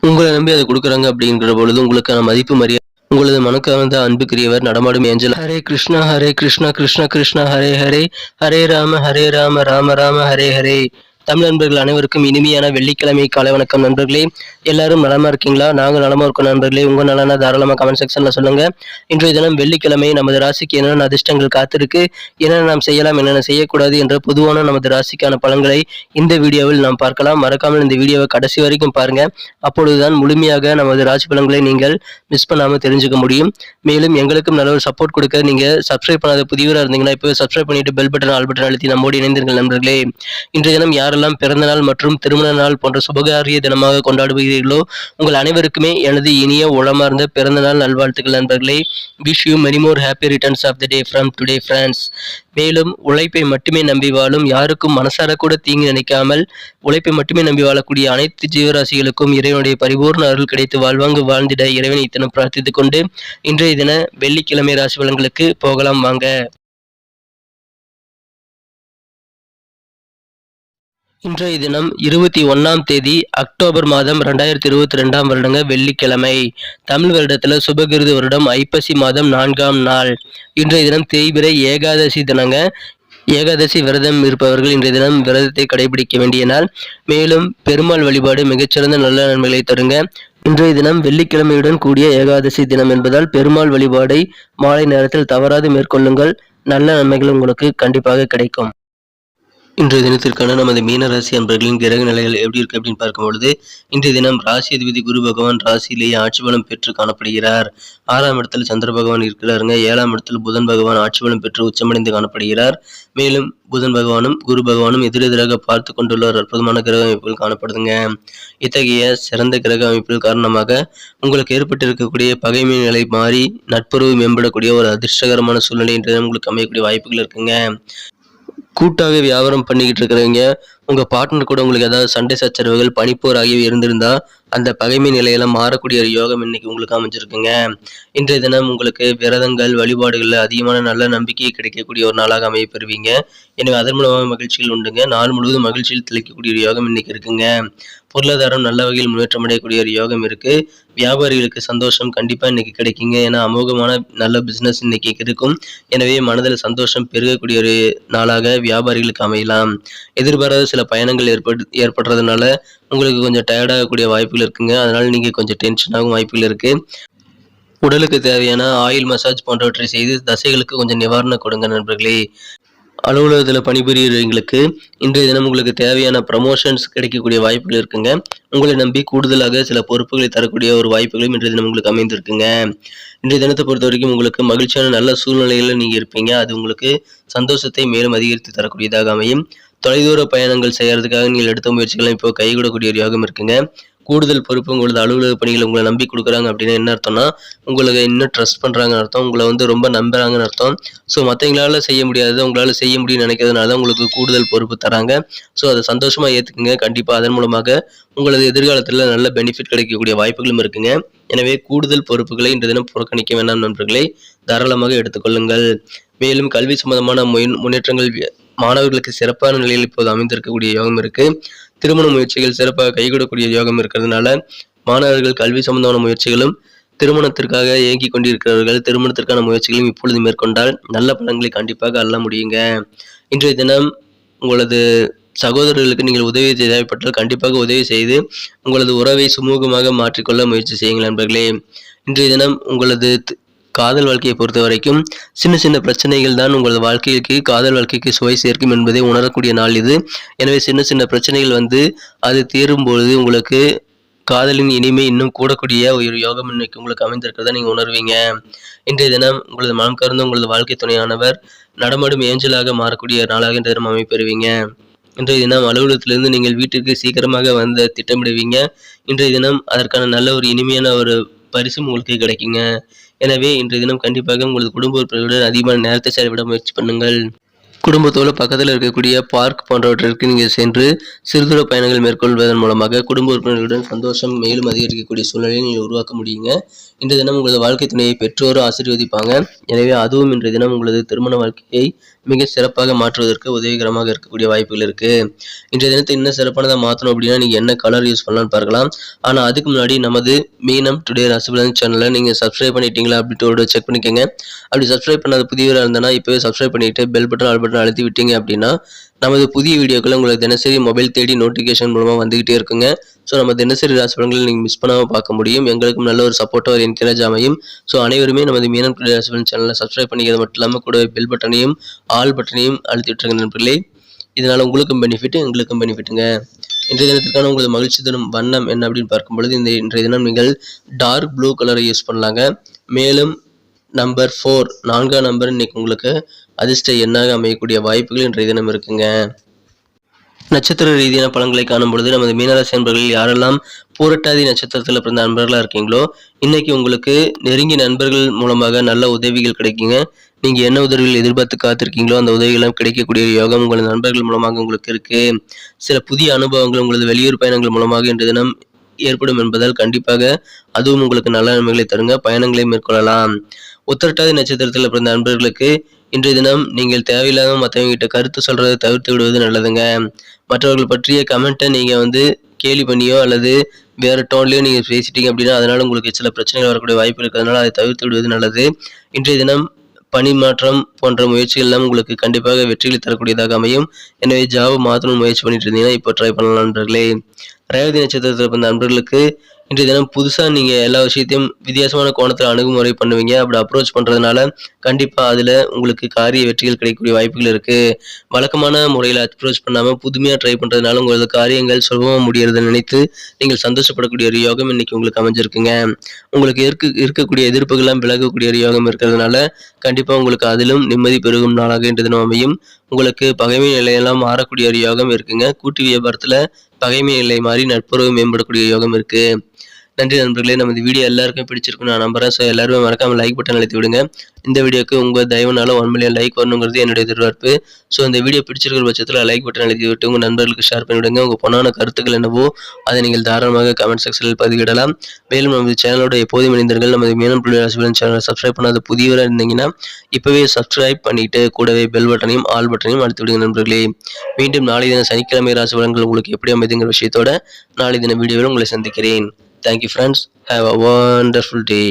உங்கள நம்பி அத குடுக்குறாங்க அப்படிங்கிற பொழுது உங்களுக்கான மதிப்பு மரியாதை உங்களது மனக்கவர்ந்த அன்புக்குரியவர் நடமாடும் ஏஞ்சல். ஹரே கிருஷ்ணா ஹரே கிருஷ்ணா கிருஷ்ண கிருஷ்ணா ஹரே ஹரே ஹரே ராம ராம ராம ஹரே ஹரே. தமிழ் நண்பர்கள் அனைவருக்கும் இனிமையான வெள்ளிக்கிழமை காலை வணக்கம் நண்பர்களே. எல்லாரும் நலமா இருக்கீங்களா? நாங்க நலமா இருக்கோம் நண்பர்களே. உங்க நலனா தாராளமா கமெண்ட் செக்ஷன்ல சொல்லுங்க. இன்றைய தினம் வெள்ளிக்கிழமை நமது ராசிக்கு என்னென்ன அதிர்ஷ்டங்கள் காத்திருக்கு, என்னென்ன நாம் செய்யலாம், என்னென்ன செய்யக்கூடாது என்ற பொதுவான நமது ராசிக்கான பலன்களை இந்த வீடியோவில் நாம் பார்க்கலாம். மறக்காமல் இந்த வீடியோவை கடைசி வரைக்கும் பாருங்க. அப்பொழுதுதான் முழுமையாக நமது ராசி பலன்களை நீங்கள் மிஸ் பண்ணாம தெரிஞ்சுக்க முடியும். மேலும் எங்களுக்கும் நல்ல ஒரு சப்போர்ட் கொடுக்க நீங்க சப்ஸ்கிரைப் பண்ணாத புதியவராக இருந்தீங்கன்னா இப்போ சப்ஸ்கிரைப் பண்ணிட்டு பெல் பட்டன் ஆல் பட்டன் அழுத்தி நம்மோடு இணைந்தீர்கள் நண்பர்களே. இன்றைய தினம் யாரெல்லாம் பிறந்த நாள் மற்றும் திருமண நாள் போன்ற சுபகாரிய தினமாக கொண்டாடுகிறீர்களோ உங்கள் அனைவருக்குமே எனது இனிய உளமார்ந்த பிறந்த நாள் நல்வாழ்த்துக்கள் நண்பர்களே. Wish you many more happy returns of the day from today friends. மேலும் உழைப்பை மட்டுமே நம்பி வாழும், யாருக்கும் மனசார கூட தீங்கு நினைக்காமல் உழைப்பை மட்டுமே நம்பி வாழக்கூடிய அனைத்து ஜீவராசிகளுக்கும் இறைவனுடைய பரிபூர்ண அருள் கிடைத்து வாழ்வாங்கு வாழ்ந்திட இறைவனை இத்தனை பிரார்த்தித்துக் கொண்டு இன்றைய தின வெள்ளிக்கிழமை ராசி பலன்களுக்கு போகலாம் வாங்க. இன்றைய தினம் 21ஆம் தேதி அக்டோபர் மாதம் 2022 வருடங்க வெள்ளிக்கிழமை. தமிழ் வருடத்துல சுபகிருது வருடம் ஐப்பசி மாதம் 4ஆம் நாள். இன்றைய தினம் தேய்பிறை ஏகாதசி தினங்க. ஏகாதசி விரதம் இருப்பவர்கள் இன்றைய தினம் விரதத்தை கடைபிடிக்க வேண்டிய நாள். மேலும் பெருமாள் வழிபாடு மிகச்சிறந்த நல்ல நன்மைகளை தருங்க. இன்றைய தினம் வெள்ளிக்கிழமையுடன் கூடிய ஏகாதசி தினம் என்பதால் பெருமாள் வழிபாடை மாலை நேரத்தில் தவறாது மேற்கொள்ளுங்கள். நல்ல நன்மைகள் உங்களுக்கு கண்டிப்பாக கிடைக்கும். இன்றைய தினத்திற்கான நமது மீன ராசி அன்பர்களின் கிரக நிலைகள் எப்படி இருக்கு அப்படின்னு பார்க்கும்பொழுது இன்றைய தினம் ராசி அதிபதி குரு பகவான் ராசியிலேயே ஆட்சி பலம் பெற்று காணப்படுகிறார். 6ஆம் இடத்தில் சந்திர பகவான் இருக்கிறாருங்க. 7ஆம் இடத்தில் புதன் பகவான் ஆட்சி பலம் பெற்று உச்சமடைந்து காணப்படுகிறார். மேலும் புதன் பகவானும் குரு பகவானும் எதிரெதிராக பார்த்து கொண்டுள்ள ஒரு அற்புதமான கிரக அமைப்புகள் காணப்படுதுங்க. இத்தகைய சிறந்த கிரக அமைப்புகள் காரணமாக உங்களுக்கு ஏற்பட்டிருக்கக்கூடிய பகைமை நிலை மாறி நட்புறவு மேம்படக்கூடிய ஒரு அதிர்ஷ்டகரமான சூழ்நிலை இன்றைய உங்களுக்கு அமையக்கூடிய வாய்ப்புகள் இருக்குங்க. கூட்டாக வியாபாரம் பண்ணிக்கிட்டு இருக்கிறவங்க உங்க பார்ட்னர் கூட உங்களுக்கு ஏதாவது சண்டை சச்சரவுகள் பனிப்போர் ஆகியவை இருந்திருந்தா அந்த பகைமை நிலையெல்லாம் மாறக்கூடிய ஒரு யோகம் இன்னைக்கு உங்களுக்கு அமைஞ்சிருக்குங்க. இன்றைய தினம் உங்களுக்கு விரதங்கள் வழிபாடுகள்ல அதிகமான நல்ல நம்பிக்கையை கிடைக்கக்கூடிய ஒரு நாளாக அமைய பெறுவீங்க. எனவே அதன் மூலமாக மகிழ்ச்சிகள் உண்டுங்க. நாள் முழுவதும் மகிழ்ச்சியில் திளைக்கக்கூடிய ஒரு யோகம் இன்னைக்கு இருக்குங்க. பொருளாதாரம் நல்ல வகையில் முன்னேற்றம் அடையக்கூடிய ஒரு யோகம் இருக்கு. வியாபாரிகளுக்கு சந்தோஷம் கண்டிப்பா இன்னைக்கு கிடைக்குங்க. ஏன்னா அமோகமான நல்ல பிசினஸ் இன்னைக்கு இருக்கும். எனவே மனதில் சந்தோஷம் பெருகக்கூடிய ஒரு நாளாக வியாபாரிகளுக்கு அமையலாம். எதிர்பாராத சில பயணங்கள் ஏற்படுறதுனால உங்களுக்கு கொஞ்சம் டயர்டாகக்கூடிய வாய்ப்புகள் இருக்குங்க. அதனால நீங்க கொஞ்சம் டென்ஷன் ஆகும் வாய்ப்புகள் இருக்கு. உடலுக்கு தேவையான ஆயில் மசாஜ் போன்றவற்றை செய்து தசைகளுக்கு கொஞ்சம் நிவாரணம் கொடுங்க நண்பர்களே. அலுவலகத்தில் பணிபுரியவங்களுக்கு இன்றைய தினம் உங்களுக்கு தேவையான ப்ரமோஷன்ஸ் கிடைக்கக்கூடிய வாய்ப்புகள் இருக்குங்க. உங்களை நம்பி கூடுதலாக சில பொறுப்புகளை தரக்கூடிய ஒரு வாய்ப்புகளும் இன்றைய தினம் உங்களுக்கு அமைந்திருக்குங்க. இன்றைய தினத்தை பொறுத்த வரைக்கும் உங்களுக்கு மகிழ்ச்சியான நல்ல சூழ்நிலையில நீங்க இருப்பீங்க. அது உங்களுக்கு சந்தோஷத்தை மேலும் அதிகரித்து தரக்கூடியதாக அமையும். தொலைதூர பயணங்கள் செய்யறதுக்காக நீங்கள் எடுத்த முயற்சிகளை இப்போ கைகூடக்கூடிய ஒரு யோகம் இருக்குங்க. கூடுதல் பொறுப்பு உங்களது அலுவலக பணிகளை உங்களை நம்பி கொடுக்குறாங்க அப்படின்னா என்ன அர்த்தம்னா உங்களுக்கு இன்னும் ட்ரஸ்ட் பண்றாங்கன்னு அர்த்தம். உங்களை ரொம்ப நம்புறாங்கன்னு அர்த்தம். ஸோ மற்றவங்களால செய்ய முடியாததை உங்களால செய்ய முடியும்னு நினைக்கிறதுனால உங்களுக்கு கூடுதல் பொறுப்பு தராங்க. ஸோ அதை சந்தோஷமா ஏத்துக்குங்க. கண்டிப்பா அதன் மூலமாக உங்களது எதிர்காலத்தில் நல்ல பெனிஃபிட் கிடைக்கக்கூடிய வாய்ப்புகளும் இருக்குங்க. எனவே கூடுதல் பொறுப்புகளை இன்று தினம் புறக்கணிக்க வேண்டாம் நண்பர்களை தாராளமாக எடுத்துக்கொள்ளுங்கள். மேலும் கல்வி சம்பந்தமான முன்னேற்றங்கள் மாணவர்களுக்கு சிறப்பான நிலையில் இப்போது அமைந்திருக்கக்கூடிய யோகம் இருக்கு. திருமண முயற்சிகள் சிறப்பாக கைகூடக்கூடிய யோகம் இருக்கிறதுனால மாணவர்கள் கல்வி சம்பந்தமான முயற்சிகளும் திருமணத்திற்காக இயங்கி கொண்டிருக்கிறவர்கள் திருமணத்திற்கான முயற்சிகளையும் இப்பொழுது மேற்கொண்டால் நல்ல பலன்களை கண்டிப்பாக அள்ள முடியுங்க. இன்றைய தினம் உங்களது சகோதரர்களுக்கு நீங்கள் உதவி தேவைப்பட்டால் கண்டிப்பாக உதவி செய்து உங்களது உறவை சுமூகமாக மாற்றிக்கொள்ள முயற்சி செய்யுங்கள் நண்பர்களே. இன்றைய தினம் உங்களது காதல் வாழ்க்கையை பொறுத்த வரைக்கும் சின்ன சின்ன பிரச்சனைகள் தான் உங்களது வாழ்க்கைக்கு காதல் வாழ்க்கைக்கு சுவை சேர்க்கும் என்பதை உணரக்கூடிய நாள் இது. எனவே சின்ன சின்ன பிரச்சனைகள் அது தீரும் பொழுது உங்களுக்கு காதலின் இனிமை இன்னும் கூடக்கூடிய ஒரு யோகம் இன்னைக்கு உங்களுக்கு அமைந்திருக்கிறத நீங்க உணர்வீங்க. இன்றைய தினம் உங்களது மனம் கறந்து உங்களது வாழ்க்கை துணையானவர் நடமாடும் ஏஞ்சலாக மாறக்கூடிய நாளாக இன்றைய தினம் அமைப்பெறுவீங்க. இன்றைய தினம் அலுவலகத்திலிருந்து நீங்கள் வீட்டிற்கு சீக்கிரமாக திட்டமிடுவீங்க. இன்றைய தினம் அதற்கான நல்ல ஒரு இனிமையான ஒரு பரிசும் உங்களுக்கு கிடைக்குங்க. எனவே இன்றைய தினம் கண்டிப்பாக உங்களது குடும்ப உறுப்பினர்களுடன் அதிகமான நேரத்தை செலவிட முயற்சி பண்ணுங்கள். குடும்பத்தோடு பக்கத்தில் இருக்கக்கூடிய பார்க் போன்றவற்றிற்கு நீங்கள் சென்று சிறுதூர பயணங்கள் மேற்கொள்வதன் மூலமாக குடும்ப உறுப்பினர்களுடன் சந்தோஷம் மேலும் அதிகரிக்கக்கூடிய சூழ்நிலையை நீங்கள் உருவாக்க முடியுங்க. இன்றைய தினம் உங்களது வாழ்க்கை துணையை பெற்றோரும் ஆசீர்வதிப்பாங்க. எனவே அதுவும் இன்றைய தினம் உங்களது திருமண வாழ்க்கையை மிக சிறப்பாக மாற்றுவதற்கு உதவிகரமாக இருக்கக்கூடிய வாய்ப்புகள் இருக்கு. இன்றைய தினத்தை இன்னும் சிறப்பானதா மாற்றணும் அப்படின்னா நீங்க என்ன கலர் யூஸ் பண்ணலாம்னு பார்க்கலாம். ஆனா அதுக்கு முன்னாடி நமது மீனம் டுடே ராசிபலன் சேனலை நீங்க சப்ஸ்கிரைப் பண்ணிட்டீங்களா அப்படின்ட்டு செக் பண்ணிக்கோங்க. அப்படி சப்ஸ்கிரைப் பண்ணாத புதியவராக இருந்தனா இப்பவே சப்ஸ்கிரைப் பண்ணிட்டு பெல் பட்டன் ஆல் பட்டன் அழுத்தி விட்டீங்க அப்படின்னா நமது புதிய வீடியோக்கள் உங்களுக்கு தினசரி மொபைல் தேடி நோட்டிஃபிகேஷன் மூலமா வந்துகிட்டே இருக்குங்க. ஸோ நம்ம தினசரி ராசி பலன்களை நீங்கள் மிஸ் பண்ணாமல் பார்க்க முடியும். எங்களுக்கும் நல்ல ஒரு சப்போர்ட்டாக ஒரு என்கரேஜ் அமையும். ஸோ அனைவருமே நமது மீனம் டுடே ராசி பலன் சேனலை சப்ஸ்கிரைப் பண்ணிக்கிறது மட்டும் இல்லாமல் கூட பெல் பட்டனையும் ஆல் பட்டனையும் அழுத்தி விட்டுருங்க நண்பர்களே. இதனால் உங்களுக்கும் பெனிஃபிட் எங்களுக்கும் பெனிஃபிட்டுங்க. இன்றைய தினத்திற்கான உங்களது மகிழ்ச்சி தரும் வண்ணம் என்ன அப்படின்னு பார்க்கும் பொழுது இன்றைய தினம் நீங்கள் டார்க் ப்ளூ கலரை யூஸ் பண்ணலாங்க. மேலும் நம்பர் 4 4ஆம் நம்பர் இன்னைக்கு உங்களுக்கு அதிர்ஷ்ட எண்ணாக அமையக்கூடிய வாய்ப்புகள் இன்றைய தினம் இருக்குங்க. நட்சத்திர ரீதியான பலன்களை காணும் பொழுது நமது மீனராசி நண்பர்கள் யாரெல்லாம் பூரட்டாதி நட்சத்திரத்தில் பிறந்த நண்பர்களாக இருக்கீங்களோ இன்னைக்கு உங்களுக்கு நெருங்கிய நண்பர்கள் மூலமாக நல்ல உதவிகள் கிடைக்குங்க. நீங்க என்ன உதவிகள் எதிர்பார்த்து காத்திருக்கீங்களோ அந்த உதவிகளும் கிடைக்கக்கூடிய யோகம் உங்களது நண்பர்கள் மூலமாக உங்களுக்கு இருக்கு. சில புதிய அனுபவங்கள் உங்களது வெளியூர் பயணங்கள் மூலமாக இன்றைய தினம் ஏற்படும் என்பதால் கண்டிப்பாக அதுவும் உங்களுக்கு நல்ல நன்மைகளை தருங்க. பயணங்களை மேற்கொள்ளலாம். உத்திரட்டாதி நட்சத்திரத்தில் பிறந்த நண்பர்களுக்கு இன்றைய தினம் நீங்கள் தேவையில்லாம மற்றவங்க கிட்ட கருத்து சொல்றதை தவிர்த்து விடுவது நல்லதுங்க. மற்றவர்கள் பற்றிய கமெண்ட்டை நீங்க கேலி பண்ணியோ அல்லது வேற டோன்லயோ நீங்க பேசிட்டீங்க அப்படின்னா அதனால உங்களுக்கு சில பிரச்சனைகள் வரக்கூடிய வாய்ப்பு இருக்கிறதுனால அதை தவிர்த்து விடுவது நல்லது. இன்றைய தினம் பணி மாற்றம் போன்ற முயற்சிகள் எல்லாம் உங்களுக்கு கண்டிப்பாக வெற்றிகளை தரக்கூடியதாக அமையும். எனவே ஜாப் மாற்றணும் முயற்சி பண்ணிட்டு இருந்தீங்கன்னா இப்போ ட்ரை பண்ணலாம் நண்பர்களே. ரேவதி நட்சத்திரத்தில் பிறந்த நண்பர்களுக்கு இன்றைய தினம் புதுசா நீங்க எல்லா விஷயத்தையும் வித்தியாசமான கோணத்துல அணுகுமுறை பண்ணுவீங்க. அப்படி அப்ரோச் பண்றதுனால கண்டிப்பா அதுல உங்களுக்கு காரிய வெற்றிகள் கிடைக்கக்கூடிய வாய்ப்புகள் இருக்கு. வழக்கமான முறையில அப்ரோச் பண்ணாம புதுமையா ட்ரை பண்றதுனால உங்களது காரியங்கள் சுலபமா முடியறதை நினைத்து நீங்கள் சந்தோஷப்படக்கூடிய ஒரு யோகம் இன்னைக்கு உங்களுக்கு அமைஞ்சிருக்குங்க. உங்களுக்கு இருக்கக்கூடிய எதிர்ப்புகள் எல்லாம் விலகக்கூடிய ஒரு யோகம் இருக்கிறதுனால கண்டிப்பா உங்களுக்கு அதிலும் நிம்மதி பெருகும் நாளாக இன்று தினம் அமையும். உங்களுக்கு பகைமை நிலையெல்லாம் மாறக்கூடிய ஒரு யோகம் இருக்குங்க. கூட்டு வியாபாரத்துல பகைமை நிலை மாறி நட்புறவு மேம்படக்கூடிய யோகம் இருக்கு. நன்றி நண்பர்களே. நமது வீடியோ எல்லாருக்கும் பிடிச்சிருக்கும் நான் நம்புறேன். ஸோ எல்லாருமே மறக்காம லைக் பட்டன் அழுத்தி விடுங்க. இந்த வீடியோக்கு உங்க தயவுனால 1 மில்லியன் லைக் வரணுங்கிறது என்னுடைய எதிர்பார்ப்பு. ஸோ இந்த வீடியோ பிடிச்சிருக்கிற பட்சத்தில் லைக் பட்டன் அழுத்தி விட்டு உங்க நண்பர்களுக்கு ஷேர் பண்ணிவிடுங்க. உங்க பொண்ணான கருத்துக்கள் என்னவோ அதை நீங்கள் தாராளமாக கமெண்ட் செக்ஷனில் பதிவிடலாம். மேலும் நமது சேனலோட எப்போதும் இணைந்தீர்கள். நமது மீனம் டுடே ராசிபலன் சேனலை சப்ஸ்கிரைப் பண்ணாத புதியவராக இருந்தீங்கன்னா இப்பவே சப்ஸ்கிரைப் பண்ணிட்டு கூடவே பெல் பட்டனையும் ஆல் பட்டனையும் அழுத்தி விடுங்க நண்பர்களே. மீண்டும் நாளை தின சனிக்கிழமை ராசி பலன்கள் உங்களுக்கு எப்படி அமைதுங்கிற விஷயத்தோட நாளை தின வீடியோவில் உங்களை சந்திக்கிறேன். Thank you friends. Have a wonderful day.